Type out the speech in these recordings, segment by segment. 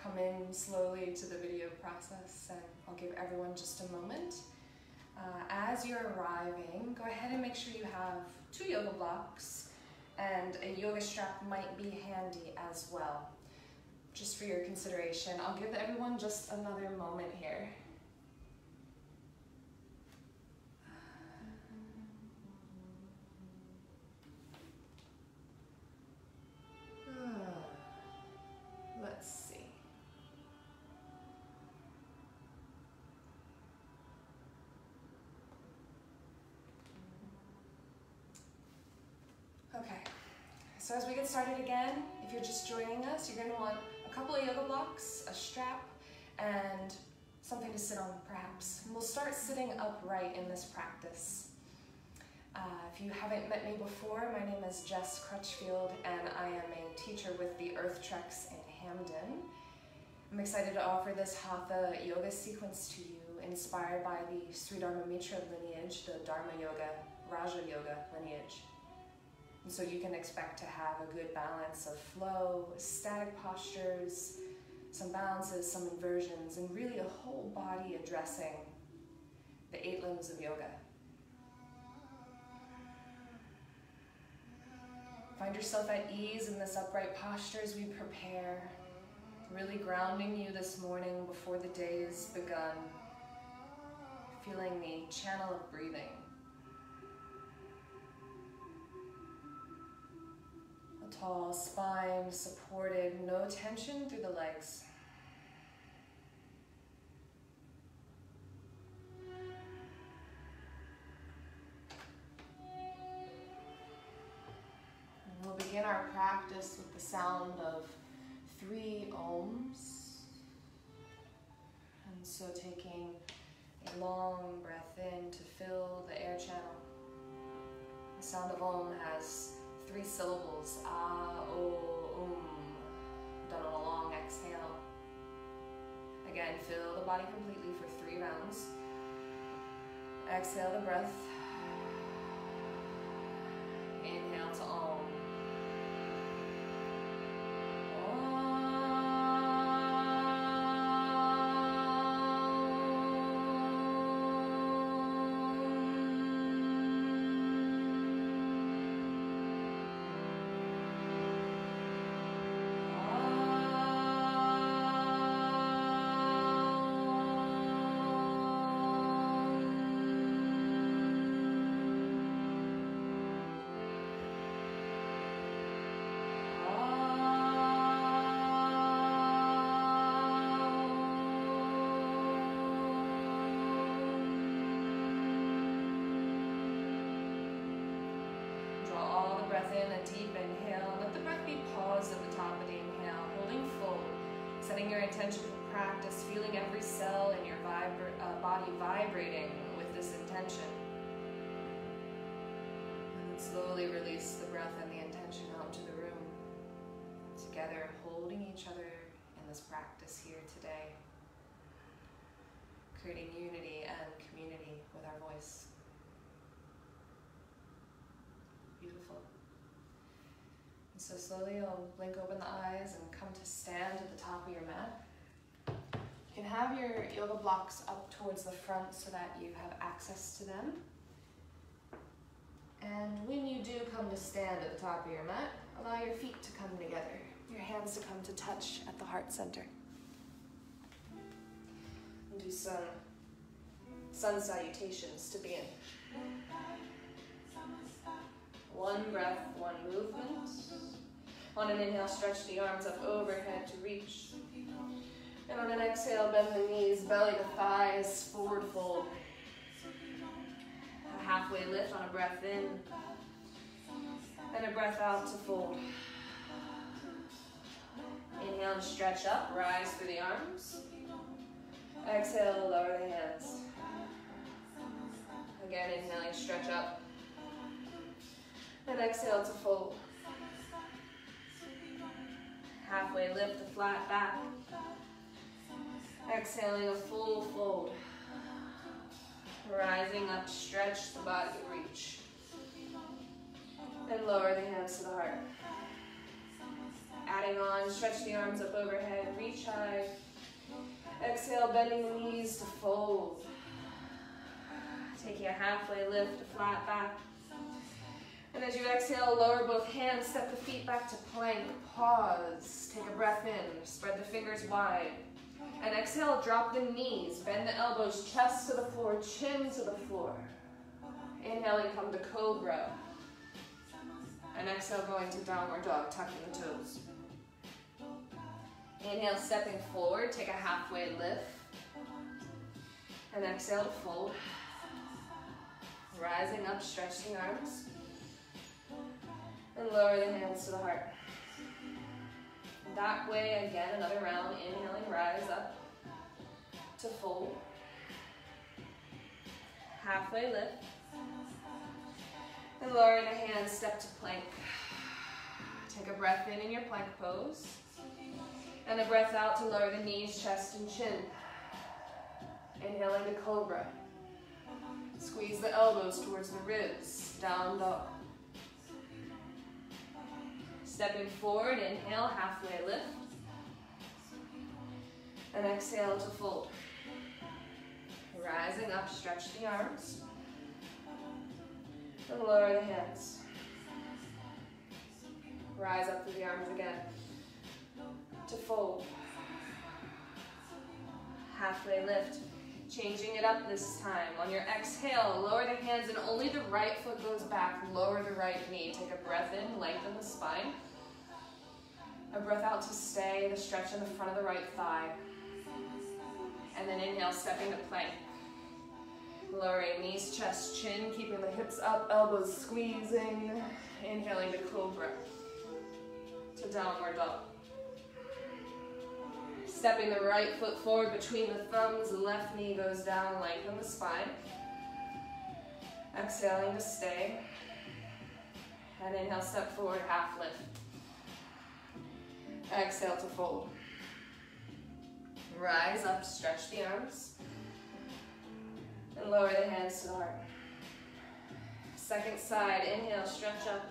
come in slowly to the video process, and I'll give everyone just a moment. As you're arriving, go ahead and make sure you have 2 yoga blocks, and a yoga strap might be handy as well. Just for your consideration, I'll give everyone just another moment here. Let's see. Okay, so as we get started again, if you're just joining us, you're going to want a couple of yoga blocks, a strap, and something to sit on perhaps. And we'll start sitting upright in this practice. If you haven't met me before, my name is Jess Crutchfield, and I am a teacher with the Earth Treks in Hampden. I'm excited to offer this Hatha Yoga sequence to you, inspired by the Sri Dharma Mitra lineage, the Dharma Yoga, Raja Yoga lineage. And so you can expect to have a good balance of flow, static postures, some balances, some inversions, and really a whole body addressing the 8 limbs of yoga. Find yourself at ease in this upright posture as we prepare, really grounding you this morning before the day has begun, feeling the channel of breathing. A tall spine supported, no tension through the legs. We'll begin our practice with the sound of 3 ohms. And so taking a long breath in to fill the air channel. The sound of Om has 3 syllables, Ah, O, done on a long exhale. Again, fill the body completely for 3 rounds. Exhale the breath. Inhale to Om. In a deep inhale. Let the breath be paused at the top of the inhale, holding full, setting your intention for practice, feeling every cell in your body vibrating with this intention. And then slowly release the breath and the intention out into the room. Together, holding each other in this practice here today, creating unity and community with our voice. Beautiful. So slowly you'll blink open the eyes and come to stand at the top of your mat. You can have your yoga blocks up towards the front so that you have access to them. And when you do come to stand at the top of your mat, allow your feet to come together, your hands to come to touch at the heart center. And do some sun salutations to begin. 1 breath, 1 movement. On an inhale, stretch the arms up overhead to reach. And on an exhale, bend the knees, belly to thighs, forward fold. A halfway lift on a breath in. And a breath out to fold. Inhale to stretch up, rise through the arms. Exhale, lower the hands. Again, inhaling, stretch up. And exhale to fold. Halfway lift, a flat back. Exhaling, a full fold. Rising up, stretch the body to reach. And lower the hands to the heart. Adding on, stretch the arms up overhead, reach reach high. Exhale, bending the knees to fold. Taking a halfway lift to flat back. And as you exhale, lower both hands, step the feet back to plank. Pause, take a breath in, spread the fingers wide. And exhale, drop the knees, bend the elbows, chest to the floor, chin to the floor. Inhaling, come to cobra. And exhale, going to downward dog, tucking the toes. Inhale, stepping forward, take a halfway lift. And exhale to fold. Rising up, stretch the arms. And lower the hands to the heart. That way, again, another round. Inhaling, rise up to fold. Halfway lift. And lower the hands, step to plank. Take a breath in your plank pose. And a breath out to lower the knees, chest, and chin. Inhaling to cobra. Squeeze the elbows towards the ribs. Down dog. Stepping forward, inhale, halfway lift. And exhale to fold. Rising up, stretch the arms. And lower the hands. Rise up through the arms again. To fold. Halfway lift. Changing it up this time. On your exhale, lower the hands and only the right foot goes back. Lower the right knee. Take a breath in, lengthen the spine. A breath out to stay, the stretch in the front of the right thigh. And then inhale, stepping to plank. Lowering knees, chest, chin, keeping the hips up, elbows squeezing. Inhaling to cobra. To downward dog. Stepping the right foot forward between the thumbs, the left knee goes down, lengthen the spine. Exhaling to stay. And inhale, step forward, half lift. Exhale to fold. Rise up, stretch the arms. And lower the hands to the heart. Second side, inhale, stretch up.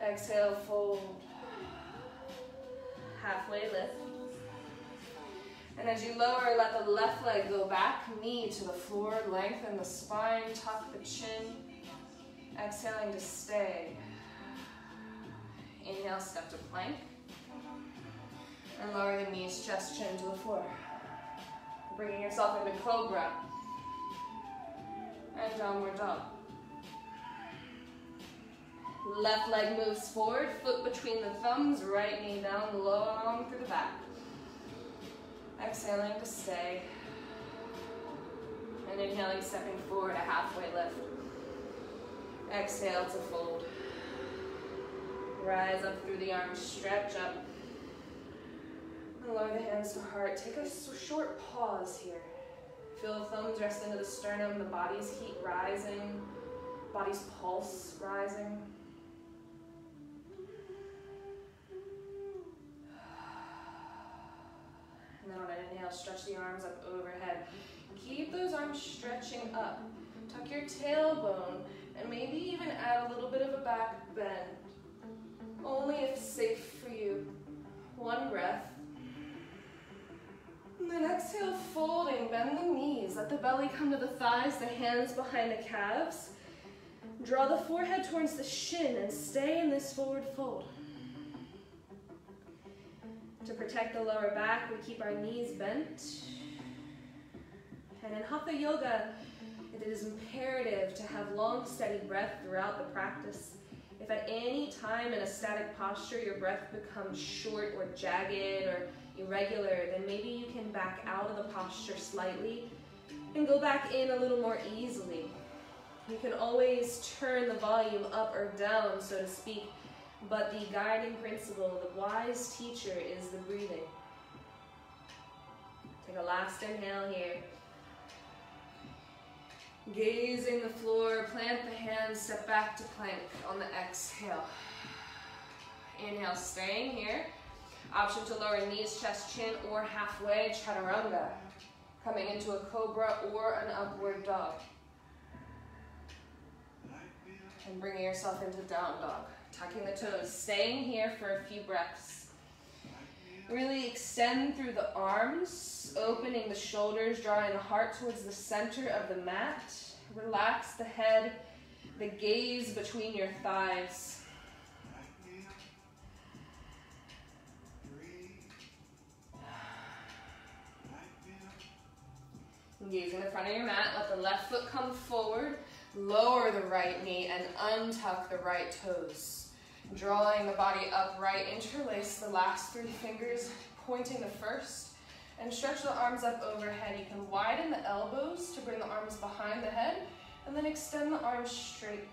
Exhale, fold. Halfway lift. And as you lower, let the left leg go back, knee to the floor, lengthen the spine, tuck the chin. Exhaling to stay. Inhale, step to plank. And lower the knees, chest, chin to the floor. Bringing yourself into cobra. And downward dog. Left leg moves forward, foot between the thumbs, right knee down, long through the back. Exhaling to stay. And inhaling, stepping forward, a halfway lift. Exhale to fold. Rise up through the arms, stretch up. And lower the hands to heart. Take a short pause here. Feel the thumbs rest into the sternum, the body's heat rising, body's pulse rising. And then on an inhale, stretch the arms up overhead. Keep those arms stretching up. Tuck your tailbone and maybe even add a little bit of a back bend. Only if safe for you. One breath. And then exhale, folding, bend the knees. Let the belly come to the thighs, the hands behind the calves. Draw the forehead towards the shin and stay in this forward fold. To protect the lower back, we keep our knees bent. And in Hatha Yoga, it is imperative to have long, steady breath throughout the practice. If at any time in a static posture your breath becomes short or jagged or irregular, then maybe you can back out of the posture slightly and go back in a little more easily. You can always turn the volume up or down, so to speak, but the guiding principle, the wise teacher, is the breathing. Take a last inhale here. Gazing the floor, plant the hands, step back to plank on the exhale. Inhale, staying here. Option to lower knees, chest, chin, or halfway, chaturanga. Coming into a cobra or an upward dog. And bringing yourself into down dog. Tucking the toes, staying here for a few breaths. Really extend through the arms, opening the shoulders, drawing the heart towards the center of the mat. Relax the head, the gaze between your thighs. Engaging the front of your mat, let the left foot come forward, lower the right knee and untuck the right toes. Drawing the body upright, interlace the last 3 fingers, pointing the first, and stretch the arms up overhead. You can widen the elbows to bring the arms behind the head, and then extend the arms straight.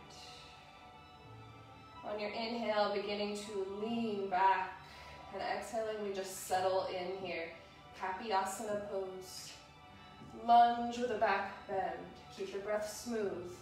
On your inhale, beginning to lean back, and exhaling, we just settle in here. Kapyasana pose. Lunge with a back bend. Keep your breath smooth.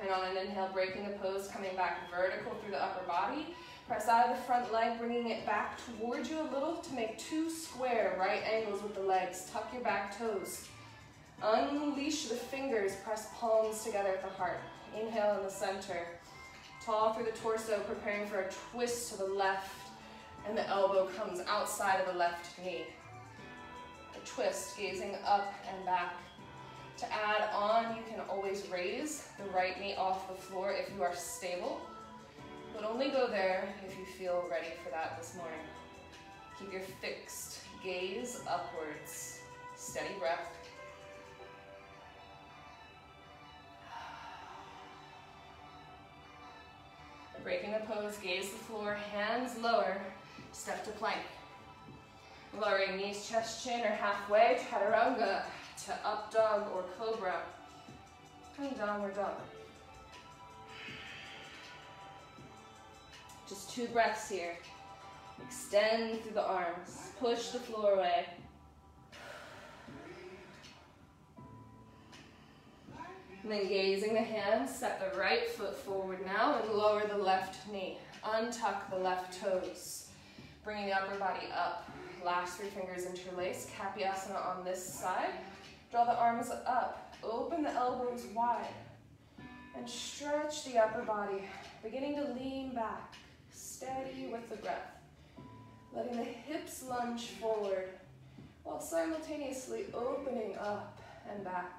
And on an inhale, breaking the pose, coming back vertical through the upper body. Press out of the front leg, bringing it back towards you a little to make 2 square right angles with the legs. Tuck your back toes. Unleash the fingers, press palms together at the heart. Inhale in the center. Tall through the torso, preparing for a twist to the left, and the elbow comes outside of the left knee. A twist, gazing up and back. To add on, you can always raise the right knee off the floor if you are stable, but only go there if you feel ready for that this morning. Keep your fixed gaze upwards. Steady breath. Breaking the pose, gaze the floor, hands lower, step to plank. Lowering knees, chest, chin, or halfway, chaturanga to up dog or cobra, and downward dog. Just 2 breaths here. Extend through the arms, push the floor away. And then gazing the hands, step the right foot forward now and lower the left knee. Untuck the left toes. Bringing the upper body up. Last 3 fingers interlace. Kapyasana on this side. Draw the arms up. Open the elbows wide. And stretch the upper body. Beginning to lean back. Steady with the breath. Letting the hips lunge forward while simultaneously opening up and back.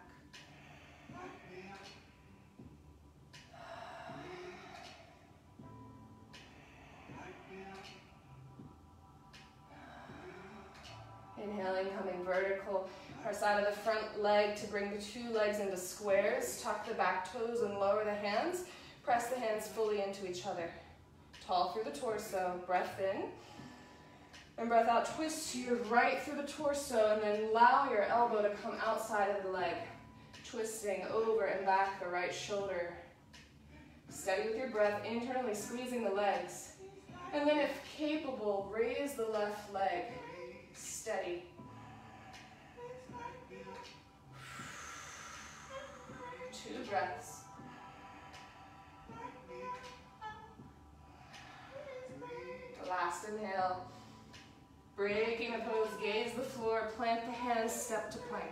Inhaling, coming vertical. Press out of the front leg to bring the 2 legs into squares. Tuck the back toes and lower the hands. Press the hands fully into each other. Tall through the torso. Breath in. And breath out. Twist to your right through the torso and then allow your elbow to come outside of the leg. Twisting over and back the right shoulder. Steady with your breath, internally squeezing the legs. And then if capable, raise the left leg. Steady. Two breaths. The last inhale. Breaking the pose, gaze the floor, plant the hands, step to plank.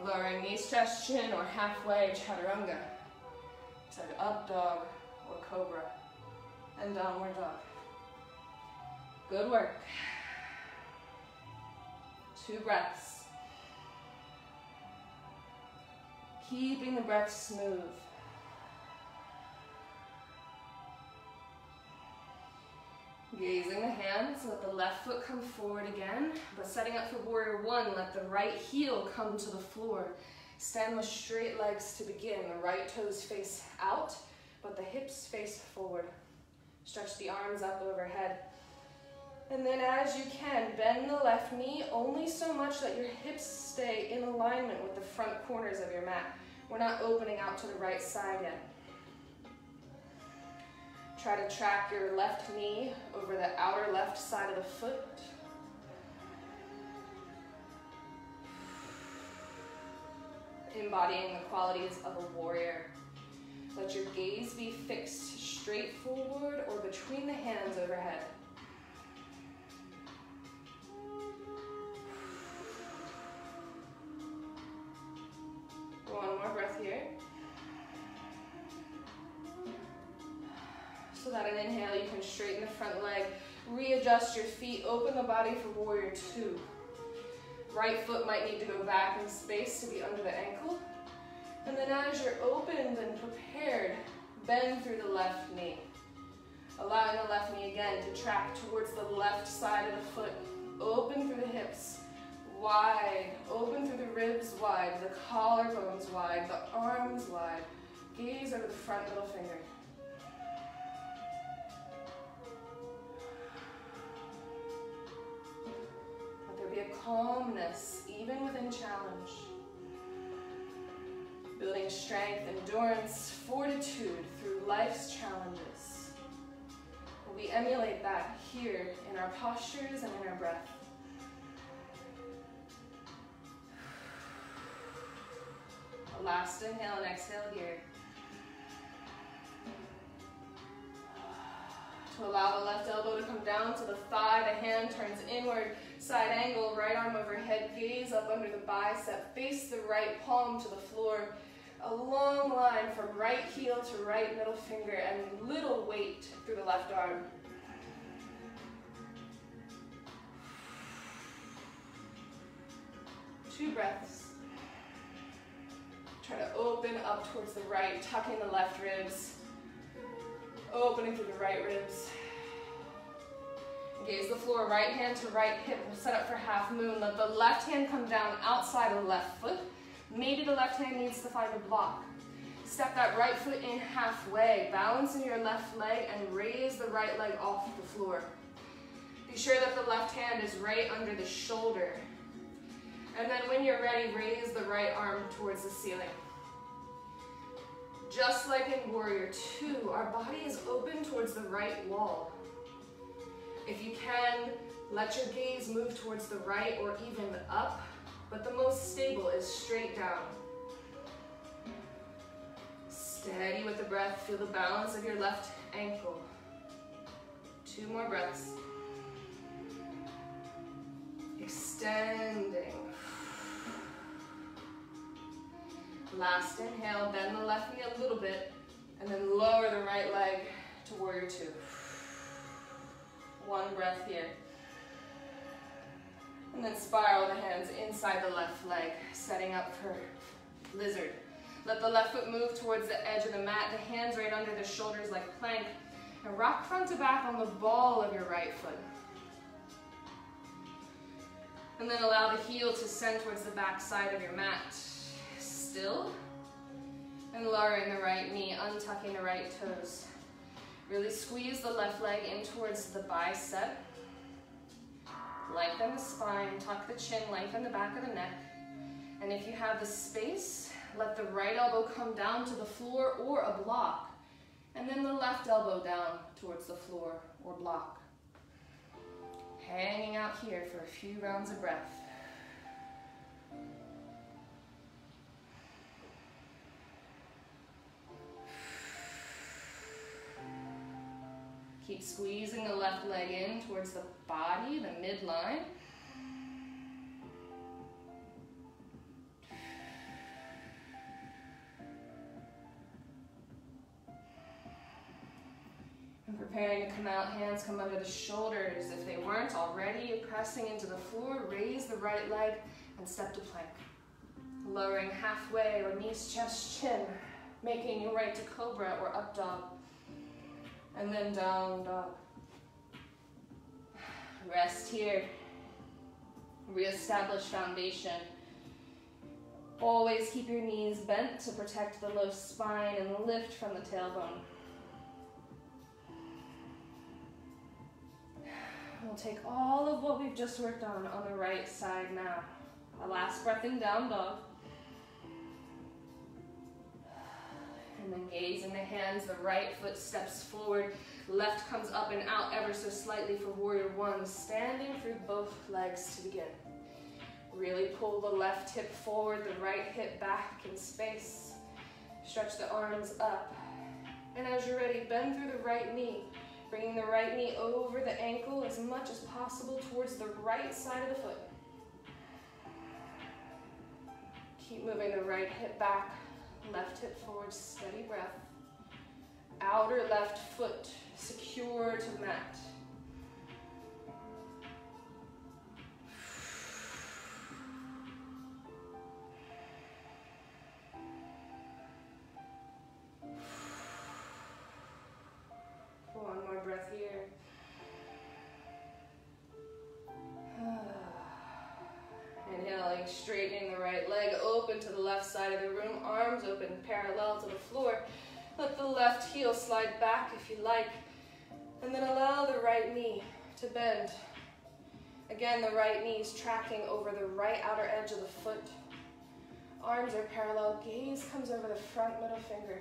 Lowering knees, chest, chin, or halfway, chaturanga. To up dog or cobra. And downward dog. Good work. 2 breaths. Keeping the breath smooth. Gazing the hands, let the left foot come forward again, but setting up for warrior 1, let the right heel come to the floor. Stand with straight legs to begin. The right toes face out, but the hips face forward. Stretch the arms up overhead. And then as you can, bend the left knee only so much that your hips stay in alignment with the front corners of your mat. We're not opening out to the right side yet. Try to track your left knee over the outer left side of the foot. Embodying the qualities of a warrior. Let your gaze be fixed straight forward or between the hands overhead. without an inhale, you can straighten the front leg, readjust your feet, open the body for warrior two. Right foot might need to go back in space to be under the ankle. And then as you're opened and prepared, bend through the left knee. Allowing the left knee again to track towards the left side of the foot. Open through the hips, wide. Open through the ribs wide, the collarbones wide, the arms wide. Gaze over the front middle finger. Let there be a calmness, even within challenge. Building strength, endurance, fortitude through life's challenges. We emulate that here in our postures and in our breath. A last inhale and exhale here. To allow the left elbow to come down to the thigh, the hand turns inward, side angle, right arm overhead, gaze up under the bicep, face the right palm to the floor. A long line from right heel to right middle finger and little weight through the left arm. Two breaths. Try to open up towards the right, tucking the left ribs. Opening through the right ribs. Gaze the floor, right hand to right hip. We'll set up for half moon. Let the left hand come down outside of the left foot. Maybe the left hand needs to find a block. Step that right foot in halfway. Balance in your left leg and raise the right leg off the floor. Be sure that the left hand is right under the shoulder. And then when you're ready, raise the right arm towards the ceiling. Just like in warrior two, our body is open towards the right wall. If you can, let your gaze move towards the right or even up, but the most stable is straight down. Steady with the breath, feel the balance of your left ankle. Two more breaths. Extending. Last inhale, bend the left knee a little bit, and then lower the right leg to warrior two. One breath here. And then spiral the hands inside the left leg, setting up for lizard. Let the left foot move towards the edge of the mat, the hands right under the shoulders like plank, and rock front to back on the ball of your right foot. And then allow the heel to send towards the back side of your mat. Still, and lowering the right knee, untucking the right toes. Really squeeze the left leg in towards the bicep. Lengthen the spine, tuck the chin, lengthen the back of the neck. And if you have the space, let the right elbow come down to the floor or a block. And then the left elbow down towards the floor or block. Hanging out here for a few rounds of breath. Keep squeezing the left leg in towards the body, the midline. And preparing to come out, hands come under the shoulders. If they weren't already, pressing into the floor, raise the right leg and step to plank. Lowering halfway or knees, chest, chin, making your right to cobra or up dog. And then down dog. Rest here. Reestablish foundation. Always keep your knees bent to protect the low spine and lift from the tailbone. We'll take all of what we've just worked on the right side now. A last breath in down dog. And then gaze in the hands, the right foot steps forward, left comes up and out ever so slightly for warrior one, standing through both legs to begin. Really pull the left hip forward, the right hip back in space. Stretch the arms up. And as you're ready, bend through the right knee, bringing the right knee over the ankle as much as possible towards the right side of the foot. Keep moving the right hip back. Left hip forward, steady breath. outer left foot secure to the mat. One more breath here. Inhaling, straightening the right leg open to the left side of the room, arms open parallel to the floor. Let the left heel slide back if you like, and then allow the right knee to bend. Again, the right knee is tracking over the right outer edge of the foot. Arms are parallel, gaze comes over the front middle finger.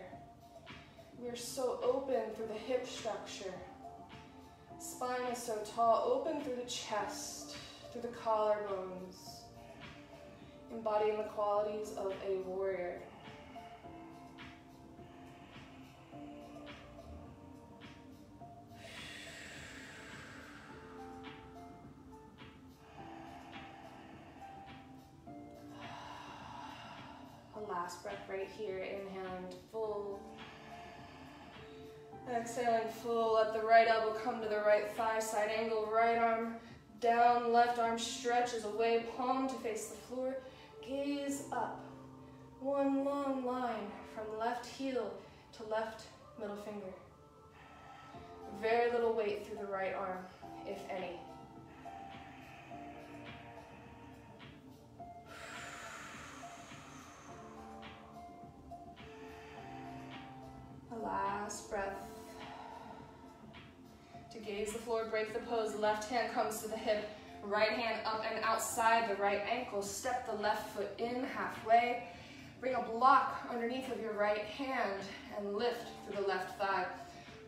We're so open through the hip structure. Spine is so tall, open through the chest, through the collarbones, embodying the qualities of a warrior. A last breath right here, inhaling full. Exhaling full, let the right elbow come to the right thigh, side angle, right arm down, left arm stretches away, palm to face the floor, gaze up. One long line from left heel to left middle finger. Very little weight through the right arm, if any. A last breath. To gaze the floor, break the pose. Left hand comes to the hip. Right hand up and outside the right ankle. Step the left foot in halfway. Bring a block underneath of your right hand and lift through the left thigh.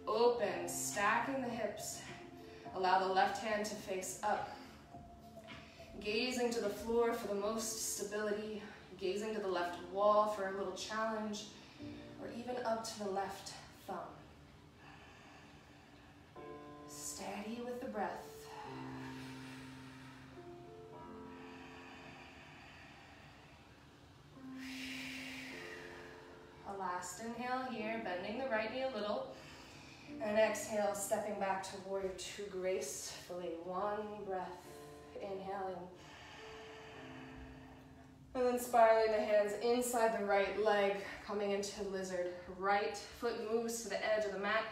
Open, stacking the hips. Allow the left hand to face up. Gazing to the floor for the most stability. Gazing to the left wall for a little challenge. Or even up to the left thumb. Steady with the breath. A last inhale here, bending the right knee a little. And exhale, stepping back to warrior two gracefully. One breath, inhaling. And then spiraling the hands inside the right leg, coming into lizard. Right foot moves to the edge of the mat.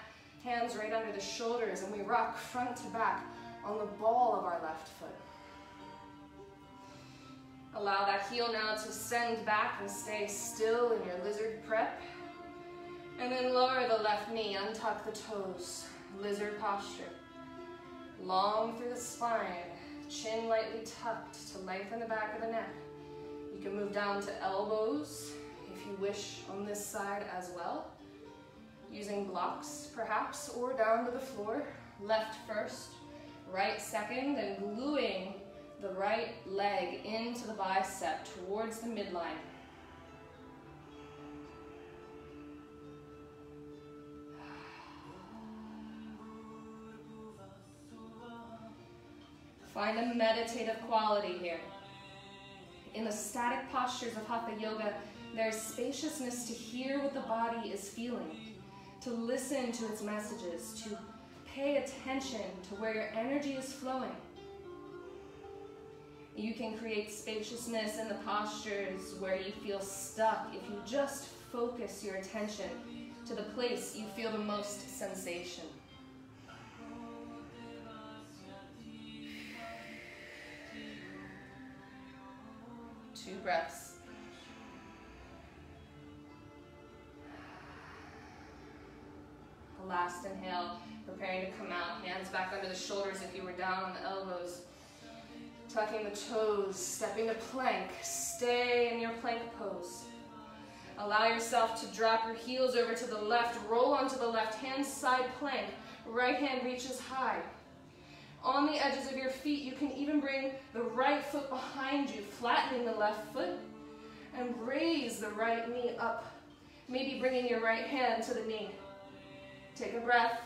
Hands right under the shoulders, and we rock front to back on the ball of our left foot. Allow that heel now to send back and stay still in your lizard prep. And then lower the left knee, untuck the toes, lizard posture. Long through the spine, chin lightly tucked to lengthen the back of the neck. You can move down to elbows if you wish on this side as well. Using blocks perhaps, or down to the floor. Left first, right second, and gluing the right leg into the bicep towards the midline. Find a meditative quality here. In the static postures of Hatha Yoga, there is spaciousness to hear what the body is feeling, to listen to its messages, to pay attention to where your energy is flowing. You can create spaciousness in the postures where you feel stuck if you just focus your attention to the place you feel the most sensation. Two breaths. Last inhale, preparing to come out. Hands back under the shoulders if you were down on the elbows. Tucking the toes, stepping to plank. Stay in your plank pose. Allow yourself to drop your heels over to the left. Roll onto the left hand side plank. Right hand reaches high. On the edges of your feet, you can even bring the right foot behind you, flattening the left foot, and raise the right knee up. Maybe bringing your right hand to the knee. Take a breath.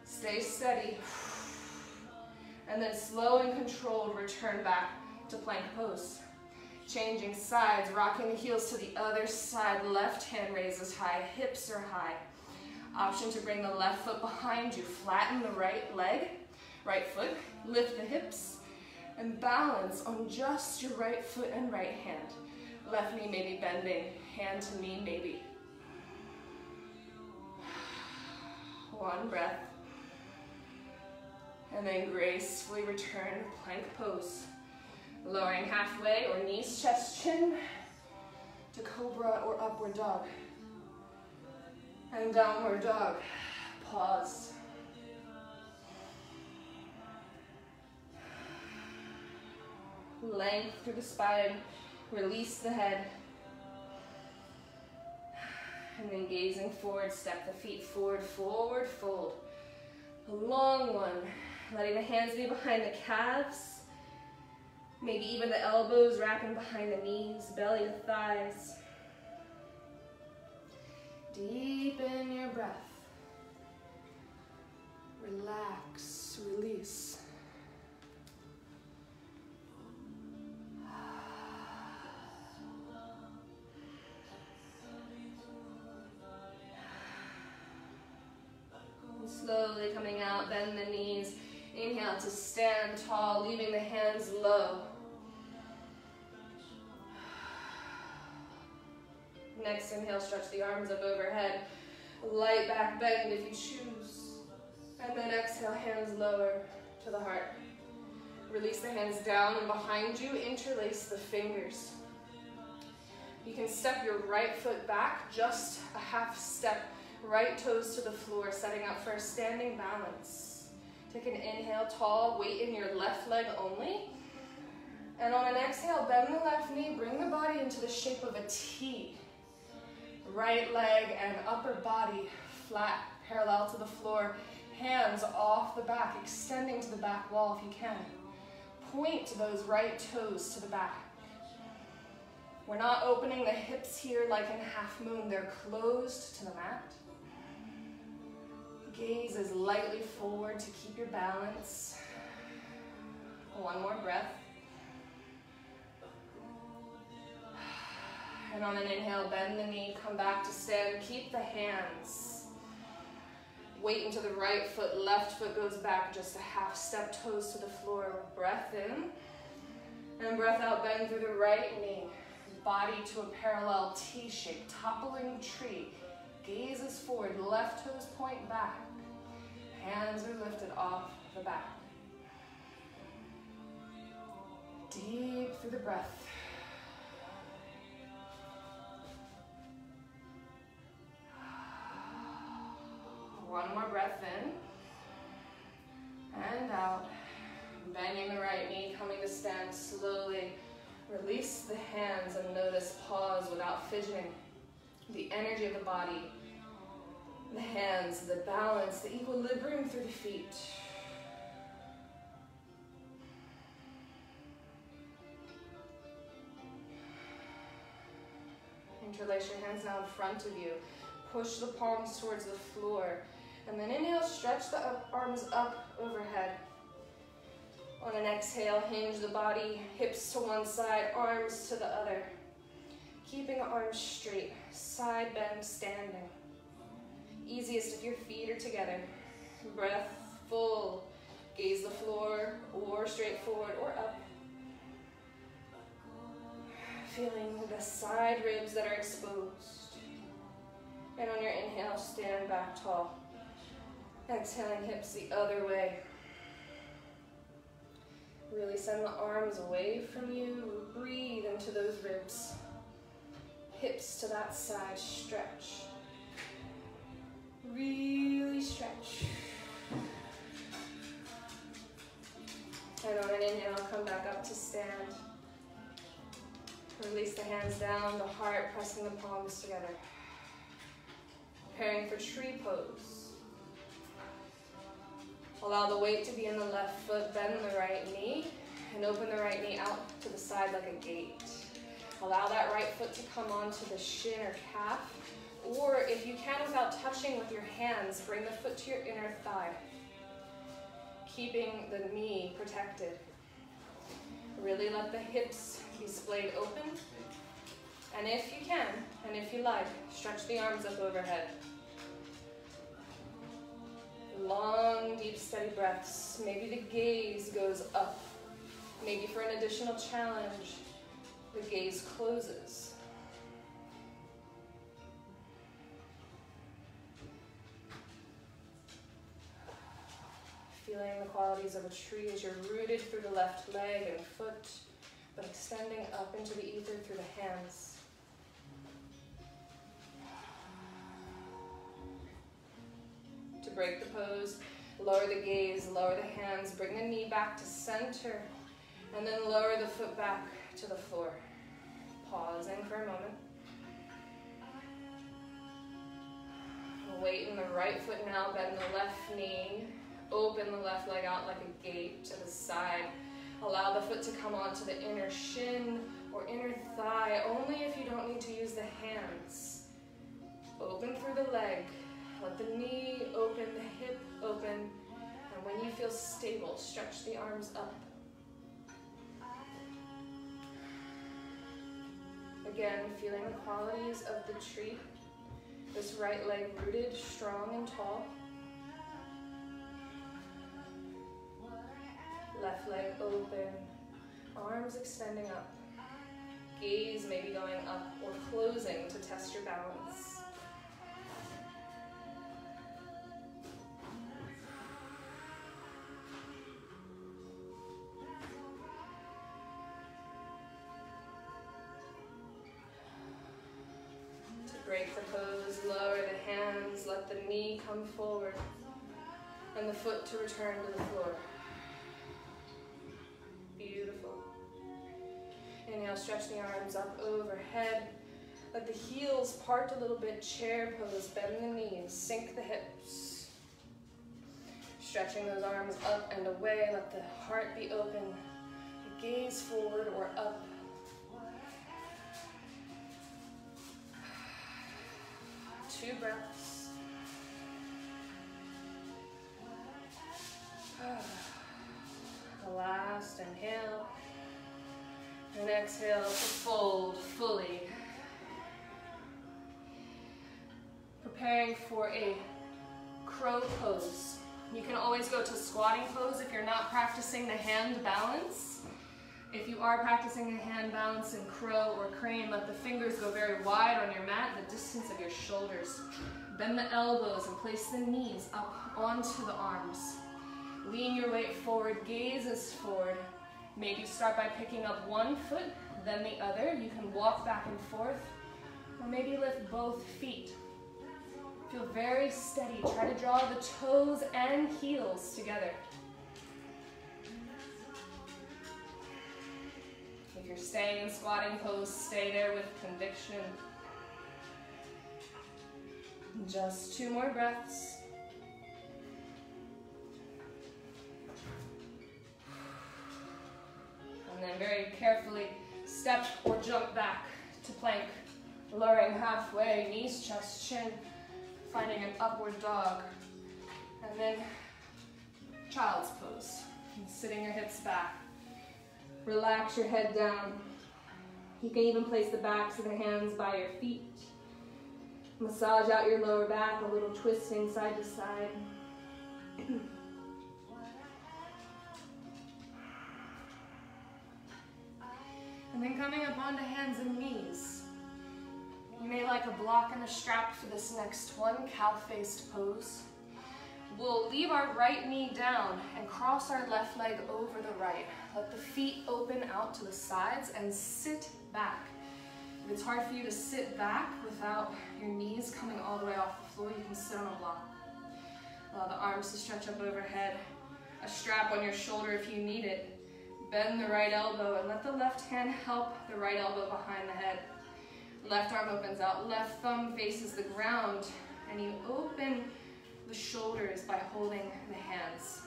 Stay steady. And then slow and controlled, return back to plank pose. Changing sides, rocking the heels to the other side. Left hand raises high, hips are high. Option to bring the left foot behind you. Flatten the right leg, right foot. Lift the hips and balance on just your right foot and right hand. Left knee maybe bending, hand to knee maybe. One breath. And then gracefully return to plank pose. Lowering halfway or knees, chest, chin to cobra or upward dog. And downward dog. Pause. Length through the spine. Release the head. And then gazing forward, step the feet forward, forward fold. A long one. Letting the hands be behind the calves. Maybe even the elbows wrapping behind the knees, belly to thighs. Deepen your breath. Relax, release. And slowly coming out, bend the knees. Inhale to stand tall, leaving the hands low. Next inhale, stretch the arms up overhead. Light back bend if you choose. And then exhale, hands lower to the heart. Release the hands down and behind you, interlace the fingers. You can step your right foot back, just a half step. Right toes to the floor, setting up for a standing balance. Take an inhale, tall, weight in your left leg only. And on an exhale, bend the left knee, bring the body into the shape of a T. Right leg and upper body flat, parallel to the floor. Hands off the back, extending to the back wall if you can. Point those right toes to the back. We're not opening the hips here like in half moon. They're closed to the mat. Gaze as lightly forward to keep your balance. One more breath. And on an inhale, bend the knee, come back to stand. Keep the hands. Weight into the right foot, left foot goes back just a half step, toes to the floor. Breath in. And breath out, bend through the right knee. Body to a parallel T shape, toppling tree. Gazes forward, left toes point back. Hands are lifted off the back. Deep through the breath. One more breath in and out. Bending the right knee, coming to stand slowly. Release the hands and notice pause without fidgeting. The energy of the body, the hands, the balance, the equilibrium through the feet. Interlace your hands now in front of you. Push the palms towards the floor. And then inhale, stretch the arms up overhead. On an exhale, hinge the body, hips to one side, arms to the other. Keeping the arms straight, side bend standing. Easiest if your feet are together. Breath full. Gaze the floor or straight forward or up. Feeling the side ribs that are exposed. And on your inhale, stand back tall. Exhaling, hips the other way. Really send the arms away from you. Breathe into those ribs. Hips to that side, stretch. Really stretch. And on an inhale, come back up to stand. Release the hands down, the heart pressing the palms together. Preparing for tree pose. Allow the weight to be in the left foot, bend the right knee, and open the right knee out to the side like a gate. Allow that right foot to come onto the shin or calf, or if you can without touching with your hands, bring the foot to your inner thigh, keeping the knee protected. Really let the hips pinky splayed open. And if you can, and if you like, stretch the arms up overhead. Long, deep, steady breaths. Maybe the gaze goes up. Maybe for an additional challenge, the gaze closes. Feeling the qualities of a tree as you're rooted through the left leg and foot, but extending up into the ether through the hands. To break the pose, lower the gaze, lower the hands, bring the knee back to center, and then lower the foot back to the floor. Pausing for a moment. Weight in the right foot now, bend the left knee, open the left leg out like a gate to the side. Allow the foot to come onto the inner shin or inner thigh, only if you don't need to use the hands. Open through the leg. Let the knee open, the hip open, and when you feel stable, stretch the arms up. Again, feeling the qualities of the tree. This right leg rooted, strong and tall. Left leg open, arms extending up. Gaze maybe going up or closing to test your balance. Break the pose, lower the hands, let the knee come forward, and the foot to return to the floor. Beautiful. Inhale, stretch the arms up overhead. Let the heels part a little bit, chair pose, bend the knees, sink the hips. Stretching those arms up and away, let the heart be open, the gaze forward or up. 2 breaths. Last inhale. And exhale to fold fully. Preparing for a crow pose. You can always go to squatting pose if you're not practicing the hand balance. If you are practicing a hand balance in crow or crane, let the fingers go very wide on your mat, the distance of your shoulders. Bend the elbows and place the knees up onto the arms. Lean your weight forward, gaze is forward. Maybe start by picking up one foot, then the other. You can walk back and forth, or maybe lift both feet. Feel very steady. Try to draw the toes and heels together. If you're staying in squatting pose, stay there with conviction. Just 2 more breaths. And then very carefully step or jump back to plank, lowering halfway, knees, chest, chin, finding an upward dog. And then child's pose, and sitting your hips back. Relax your head down. You can even place the backs of the hands by your feet. Massage out your lower back, a little twisting side to side. And then coming up onto hands and knees. You may like a block and a strap for this next one, cow-faced pose. We'll leave our right knee down and cross our left leg over the right. Let the feet open out to the sides and sit back. If it's hard for you to sit back without your knees coming all the way off the floor, you can sit on a block. Allow the arms to stretch up overhead. A strap on your shoulder if you need it. Bend the right elbow and let the left hand help the right elbow behind the head. Left arm opens out, left thumb faces the ground, and you open the shoulders by holding the hands.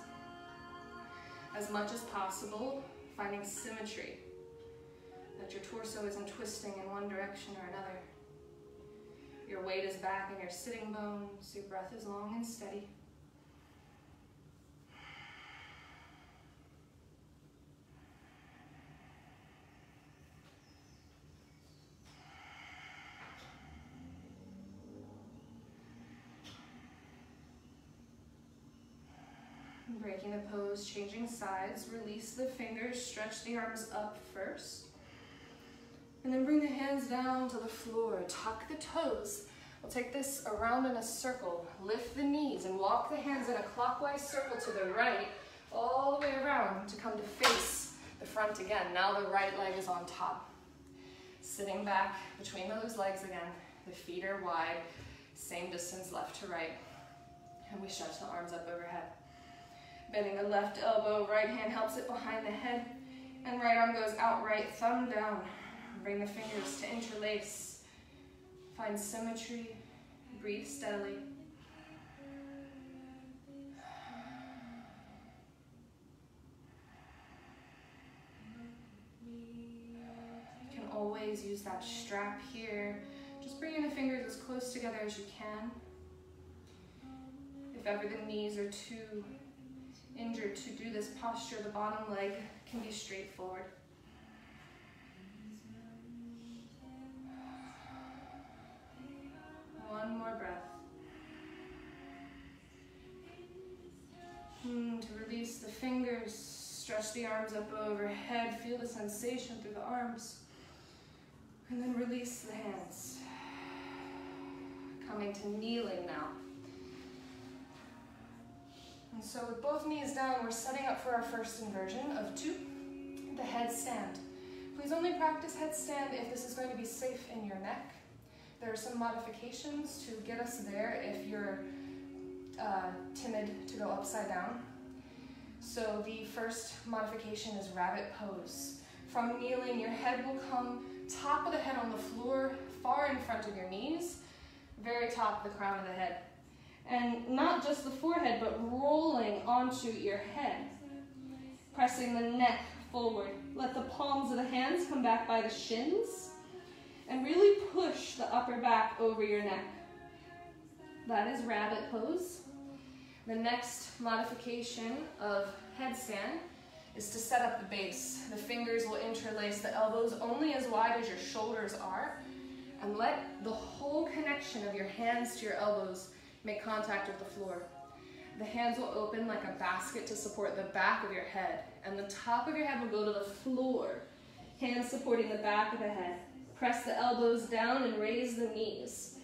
As much as possible, finding symmetry, that your torso isn't twisting in one direction or another. Your weight is back in your sitting bones, your breath is long and steady. Breaking the pose, changing sides. Release the fingers, stretch the arms up first. And then bring the hands down to the floor. Tuck the toes. We'll take this around in a circle. Lift the knees and walk the hands in a clockwise circle to the right, all the way around to come to face the front again. Now the right leg is on top. Sitting back between those legs again. The feet are wide, same distance left to right. And we stretch the arms up overhead. Bending the left elbow, right hand helps it behind the head, and right arm goes out right, thumb down. Bring the fingers to interlace. Find symmetry. Breathe steadily. You can always use that strap here. Just bringing the fingers as close together as you can. If ever the knees are too injured to do this posture, the bottom leg can be straightforward. One more breath. To release the fingers, stretch the arms up overhead, feel the sensation through the arms, and then release the hands. Coming to kneeling now. And so with both knees down, we're setting up for our first inversion of 2, the headstand. Please only practice headstand if this is going to be safe in your neck. There are some modifications to get us there if you're timid to go upside down. So the first modification is rabbit pose. From kneeling, your head will come top of the head on the floor, far in front of your knees, very top of the crown of the head. And not just the forehead, but rolling onto your head. Pressing the neck forward. Let the palms of the hands come back by the shins. And really push the upper back over your neck. That is rabbit pose. The next modification of headstand is to set up the base. The fingers will interlace the elbows only as wide as your shoulders are. And let the whole connection of your hands to your elbows make contact with the floor. The hands will open like a basket to support the back of your head. And the top of your head will go to the floor. Hands supporting the back of the head. Press the elbows down and raise the knees.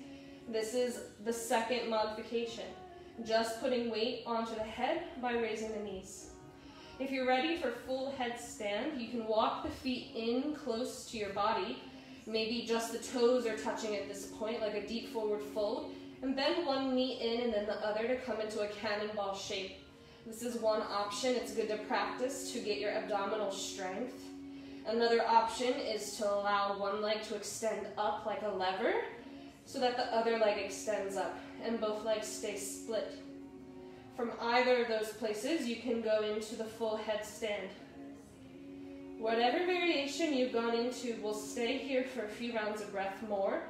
This is the second modification. Just putting weight onto the head by raising the knees. If you're ready for full headstand, you can walk the feet in close to your body. Maybe just the toes are touching at this point, like a deep forward fold. And bend one knee in and then the other to come into a cannonball shape. This is one option. It's good to practice to get your abdominal strength. Another option is to allow one leg to extend up like a lever so that the other leg extends up and both legs stay split. From either of those places, you can go into the full headstand. Whatever variation you've gone into, we'll stay here for a few rounds of breath more.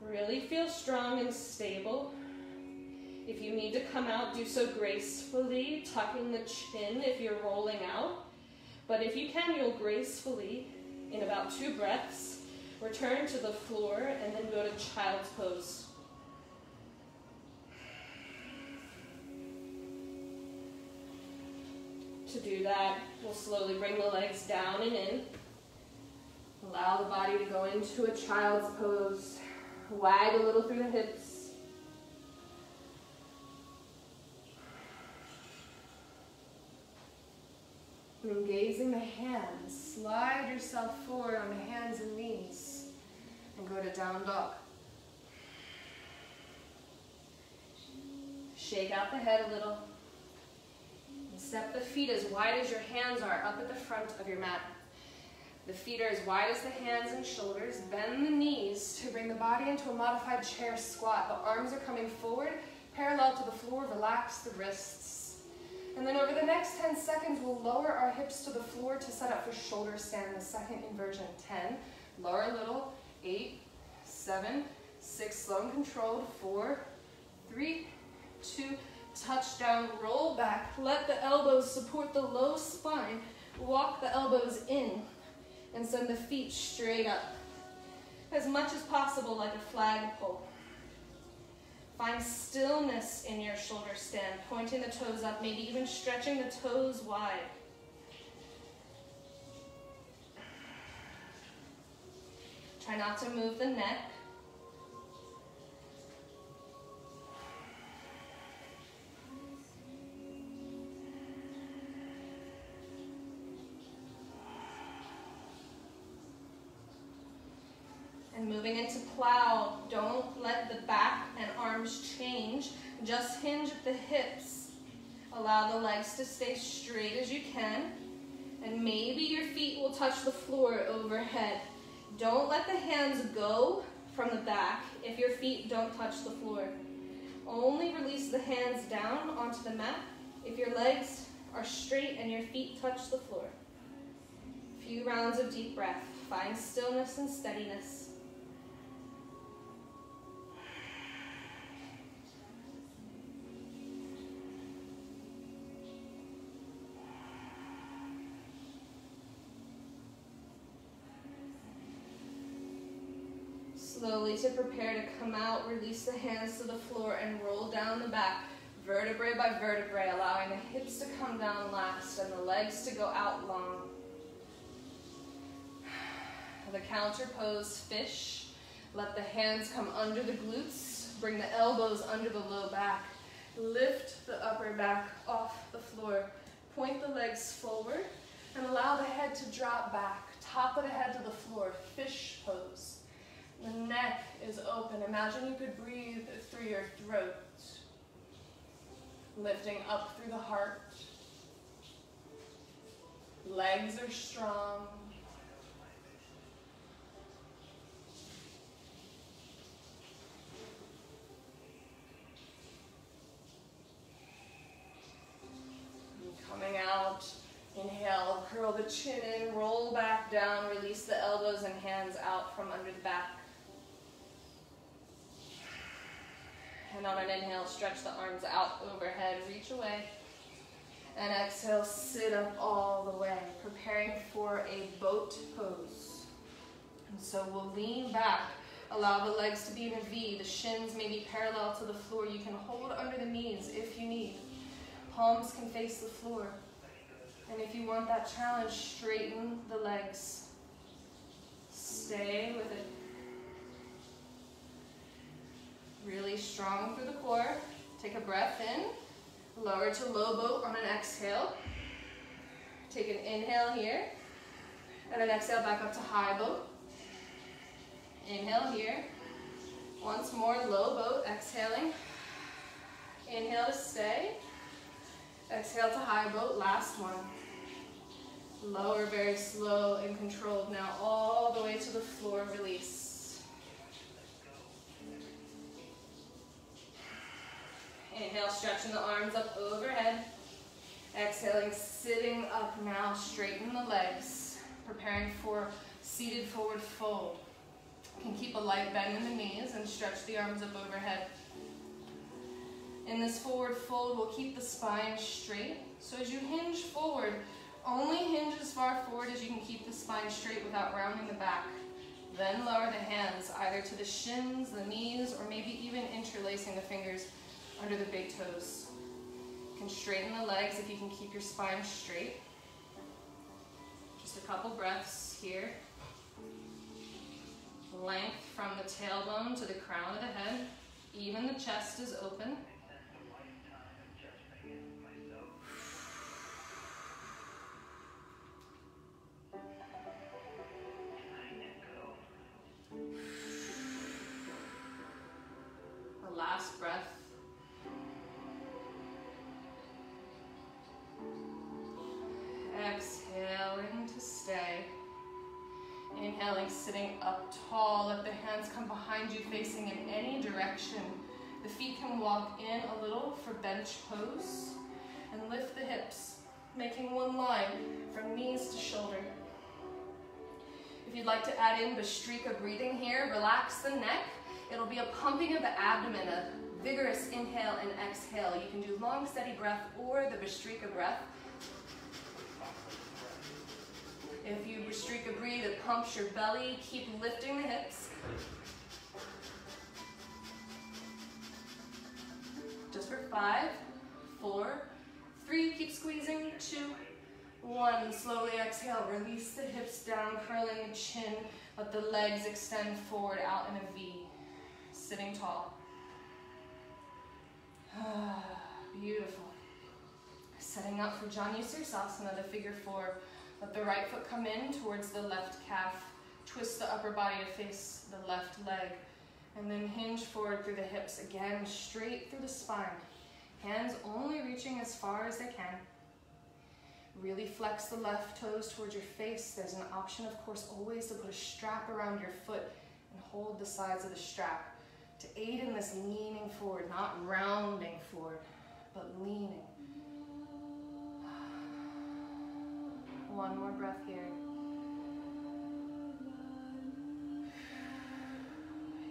Really feel strong and stable. If you need to come out, do so gracefully, tucking the chin if you're rolling out. But if you can, you'll gracefully, in about 2 breaths, return to the floor and then go to child's pose. To do that, we'll slowly bring the legs down and in. Allow the body to go into a child's pose. Wag a little through the hips. Engaging the hands. Slide yourself forward on the hands and knees. And go to down dog. Shake out the head a little. And step the feet as wide as your hands are up at the front of your mat. The feet are as wide as the hands and shoulders. Bend the knees to bring the body into a modified chair squat. The arms are coming forward, parallel to the floor. Relax the wrists. And then over the next 10 seconds, we'll lower our hips to the floor to set up for shoulder stand, the second inversion. 10, lower a little, 8, 7, 6, slow and controlled, 4, 3, 2, touch down, roll back. Let the elbows support the low spine. Walk the elbows in. And send the feet straight up, as much as possible like a flagpole. Find stillness in your shoulder stand, pointing the toes up, maybe even stretching the toes wide. Try not to move the neck. And moving into plow, don't let the back and arms change. Just hinge at the hips. Allow the legs to stay straight as you can. And maybe your feet will touch the floor overhead. Don't let the hands go from the back if your feet don't touch the floor. Only release the hands down onto the mat if your legs are straight and your feet touch the floor. A few rounds of deep breath. Find stillness and steadiness. Slowly, to prepare to come out, release the hands to the floor and roll down the back, vertebrae by vertebrae, allowing the hips to come down last and the legs to go out long. The counter pose, fish. Let the hands come under the glutes, bring the elbows under the low back. Lift the upper back off the floor. Point the legs forward and allow the head to drop back, top of the head to the floor, fish pose. The neck is open. Imagine you could breathe through your throat. Lifting up through the heart. Legs are strong. And coming out, inhale, curl the chin in, roll back down, release the elbows and hands out from under the back. And on an inhale, stretch the arms out overhead, reach away. And exhale, sit up all the way, preparing for a boat pose. And so we'll lean back, allow the legs to be in a V, the shins may be parallel to the floor. You can hold under the knees if you need. Palms can face the floor. And if you want that challenge, straighten the legs. Stay with it. Really strong through the core. Take a breath in. Lower to low boat on an exhale. Take an inhale here. And then exhale back up to high boat. Inhale here. Once more, low boat, exhaling. Inhale to stay. Exhale to high boat, last one. Lower, very slow and controlled. Now all the way to the floor, release. Inhale, stretching the arms up overhead. Exhaling, sitting up now, straighten the legs. Preparing for seated forward fold. You can keep a light bend in the knees and stretch the arms up overhead. In this forward fold, we'll keep the spine straight. So as you hinge forward, only hinge as far forward as you can keep the spine straight without rounding the back. Then lower the hands, either to the shins, the knees, or maybe even interlacing the fingers under the big toes. You can straighten the legs if you can keep your spine straight. Just a couple breaths here. Length from the tailbone to the crown of the head. Even the chest is open. The last breath. Exhaling to stay. Inhaling, sitting up tall. Let the hands come behind you, facing in any direction. The feet can walk in a little for bench pose. And lift the hips, making one line from knees to shoulder. If you'd like to add in Bhastrika breathing here, relax the neck. It'll be a pumping of the abdomen, a vigorous inhale and exhale. You can do long, steady breath or the Bhastrika breath. If you Bhastrika breathe, it pumps your belly. Keep lifting the hips. Just for 5, 4, 3, keep squeezing, 2, 1. Slowly exhale, release the hips down, curling the chin. Let the legs extend forward out in a V. Sitting tall. Beautiful. Setting up for Janu Sirsasana, the figure 4. Let the right foot come in towards the left calf. Twist the upper body to face the left leg. And then hinge forward through the hips. Again, straight through the spine. Hands only reaching as far as they can. Really flex the left toes towards your face. There's an option, of course, always to put a strap around your foot and hold the sides of the strap to aid in this leaning forward, not rounding forward, but leaning. One more breath here.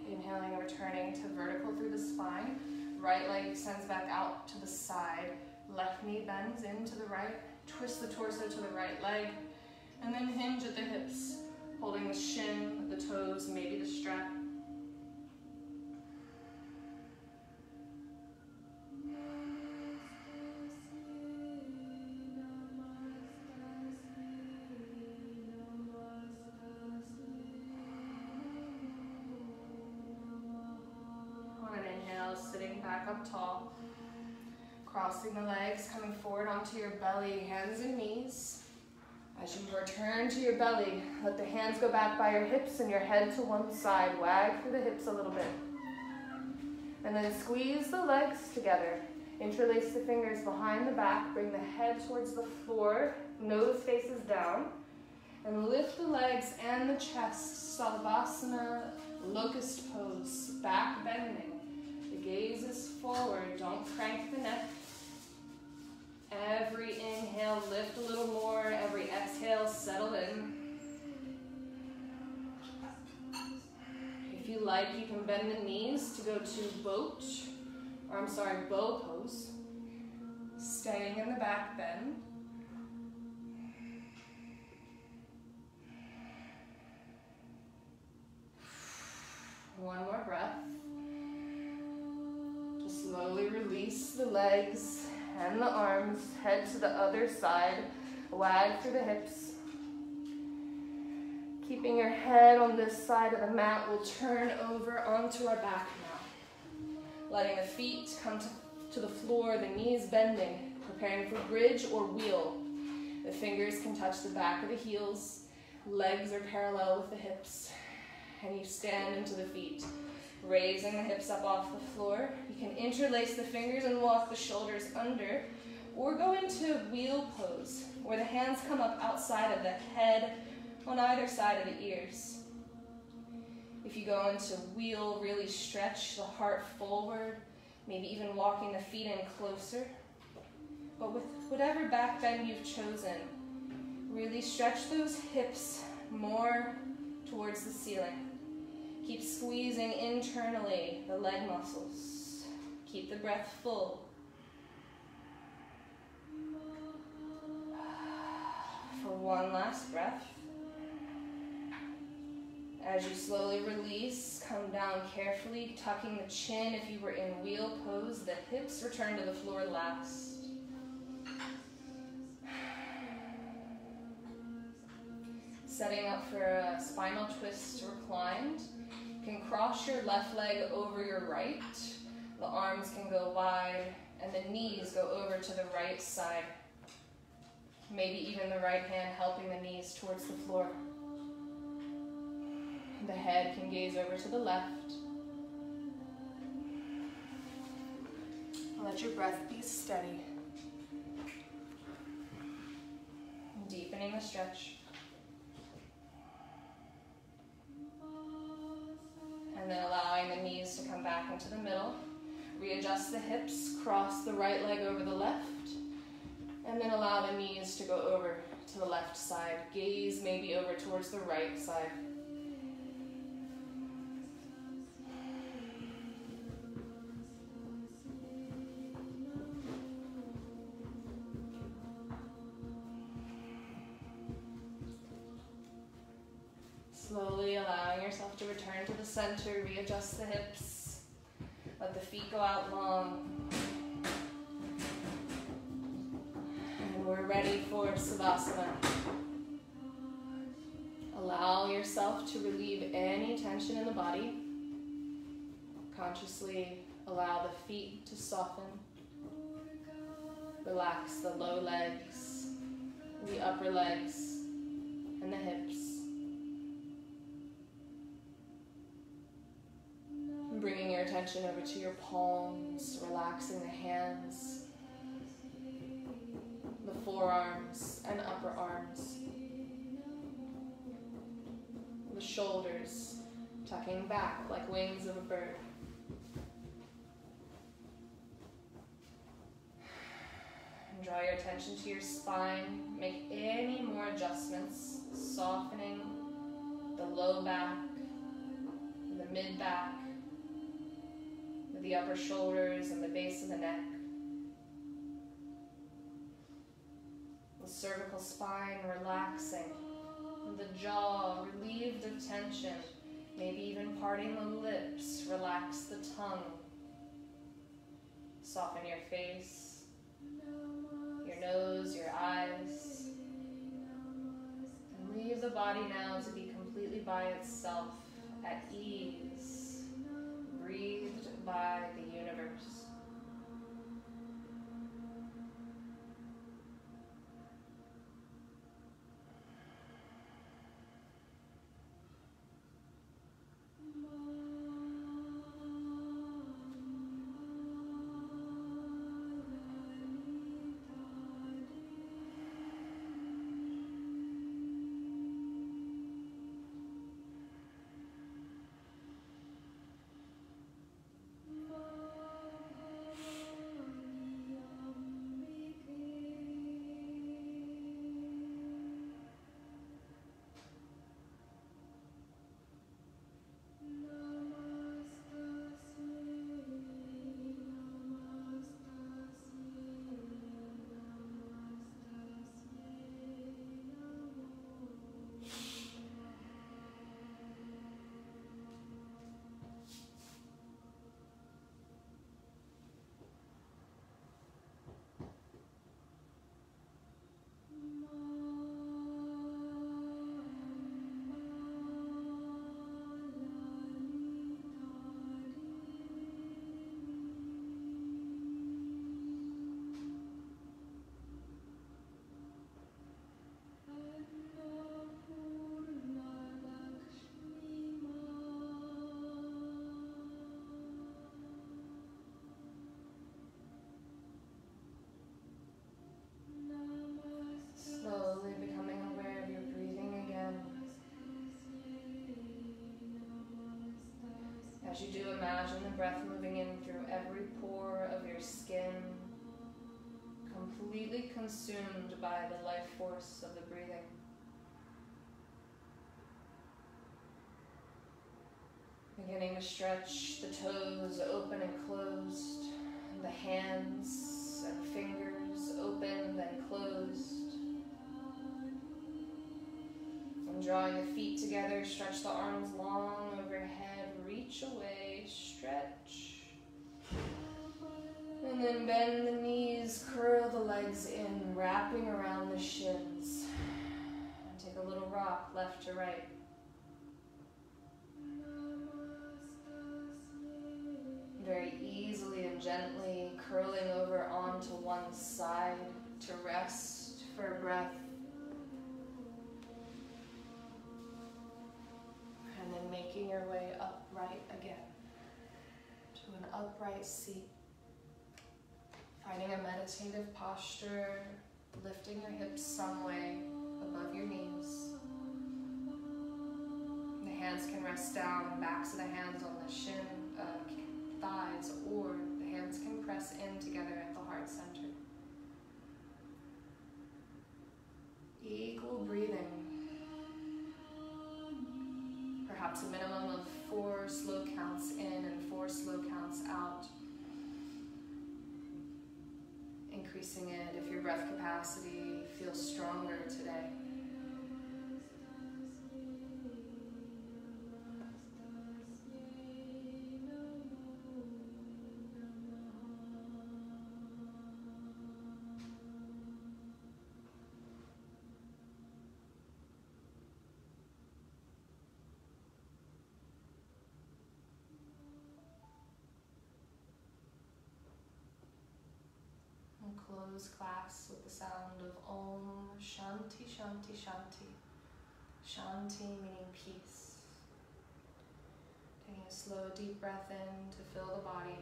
Inhaling and returning to vertical through the spine. Right leg extends back out to the side. Left knee bends into the right. Twist the torso to the right leg. And then hinge at the hips, holding the shin, the toes, maybe the strap. Sitting back up tall, crossing the legs, coming forward onto your belly, hands and knees. As you return to your belly, let the hands go back by your hips and your head to one side. Wag through the hips a little bit. And then squeeze the legs together. Interlace the fingers behind the back, bring the head towards the floor, nose faces down, and lift the legs and the chest. Salvasana, locust pose, back bending. Gaze is forward, don't crank the neck. Every inhale, lift a little more. Every exhale, settle in. If you like, you can bend the knees to go to bow pose. Staying in the back bend. One more breath. Slowly release the legs and the arms, head to the other side, wag through the hips. Keeping your head on this side of the mat, we'll turn over onto our back now. Letting the feet come to the floor, the knees bending, preparing for bridge or wheel. The fingers can touch the back of the heels, legs are parallel with the hips, and you stand into the feet. Raising the hips up off the floor. You can interlace the fingers and walk the shoulders under, or go into wheel pose, where the hands come up outside of the head on either side of the ears. If you go into wheel, really stretch the heart forward, maybe even walking the feet in closer. But with whatever back bend you've chosen, really stretch those hips more towards the ceiling. Keep squeezing internally the leg muscles. Keep the breath full. For one last breath. As you slowly release, come down carefully, tucking the chin. If you were in wheel pose, the hips return to the floor last. Setting up for a spinal twist reclined. You can cross your left leg over your right. The arms can go wide and the knees go over to the right side. Maybe even the right hand helping the knees towards the floor. The head can gaze over to the left. Let your breath be steady. Deepening the stretch. And then allowing the knees to come back into the middle. Readjust the hips, cross the right leg over the left, and then allow the knees to go over to the left side. Gaze maybe over towards the right side. Slowly allowing yourself to return to the center, readjust the hips. Let the feet go out long. And we're ready for Savasana. Allow yourself to relieve any tension in the body. Consciously allow the feet to soften. Relax the low legs, the upper legs, and the hips. And bringing your attention over to your palms, relaxing the hands, the forearms and upper arms, the shoulders tucking back like wings of a bird. Draw your attention to your spine. Make any more adjustments, softening the low back, the mid back, the upper shoulders and the base of the neck. The cervical spine relaxing, the jaw relieved of tension, maybe even parting the lips, relax the tongue. Soften your face, your nose, your eyes, and leave the body now to be completely by itself, at ease, breathed by the universe. As you do, imagine the breath moving in through every pore of your skin, completely consumed by the life force of the breathing. Beginning to stretch the toes open and closed, the hands and fingers opened and closed. And drawing the feet together, stretch the arms long overhead, reach away, stretch. And then bend the knees, curl the legs in, wrapping around the shins. And take a little rock left to right. Very easily and gently curling over onto one side to rest for a breath. And then making your way upright again to an upright seat. Finding a meditative posture, lifting your hips some way above your knees. The hands can rest down, backs of the hands on the thighs, or the hands can press in together at the heart center. Equal breathing. Perhaps a minimum of 4 slow counts in and 4 slow counts out. Increasing it if your breath capacity feels stronger today. close class with the sound of Om Shanti Shanti Shanti. Shanti meaning peace. Taking a slow deep breath in to fill the body.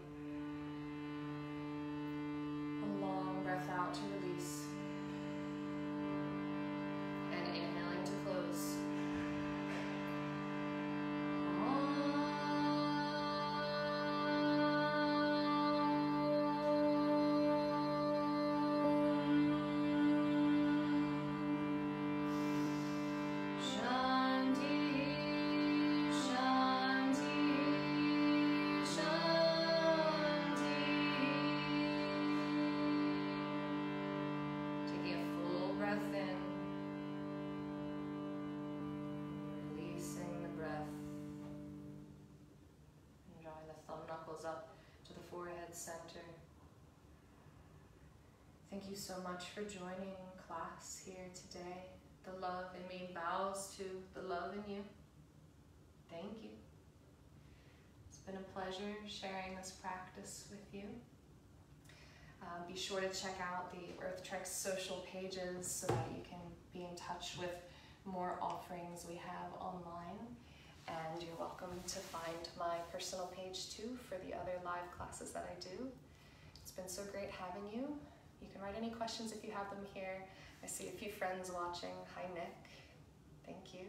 A long breath out to release. And inhaling to close. Up to the forehead center. Thank you so much for joining class here today. The love in me bows to the love in you. Thank you. It's been a pleasure sharing this practice with you. Be sure to check out the Earth Trek social pages so that you can be in touch with more offerings we have online. And you're welcome to find my personal page too for the other live classes that I do. It's been so great having you. You can write any questions if you have them here. I see a few friends watching. Hi, Nick. Thank you.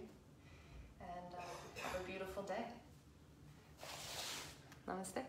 And have a beautiful day. Namaste.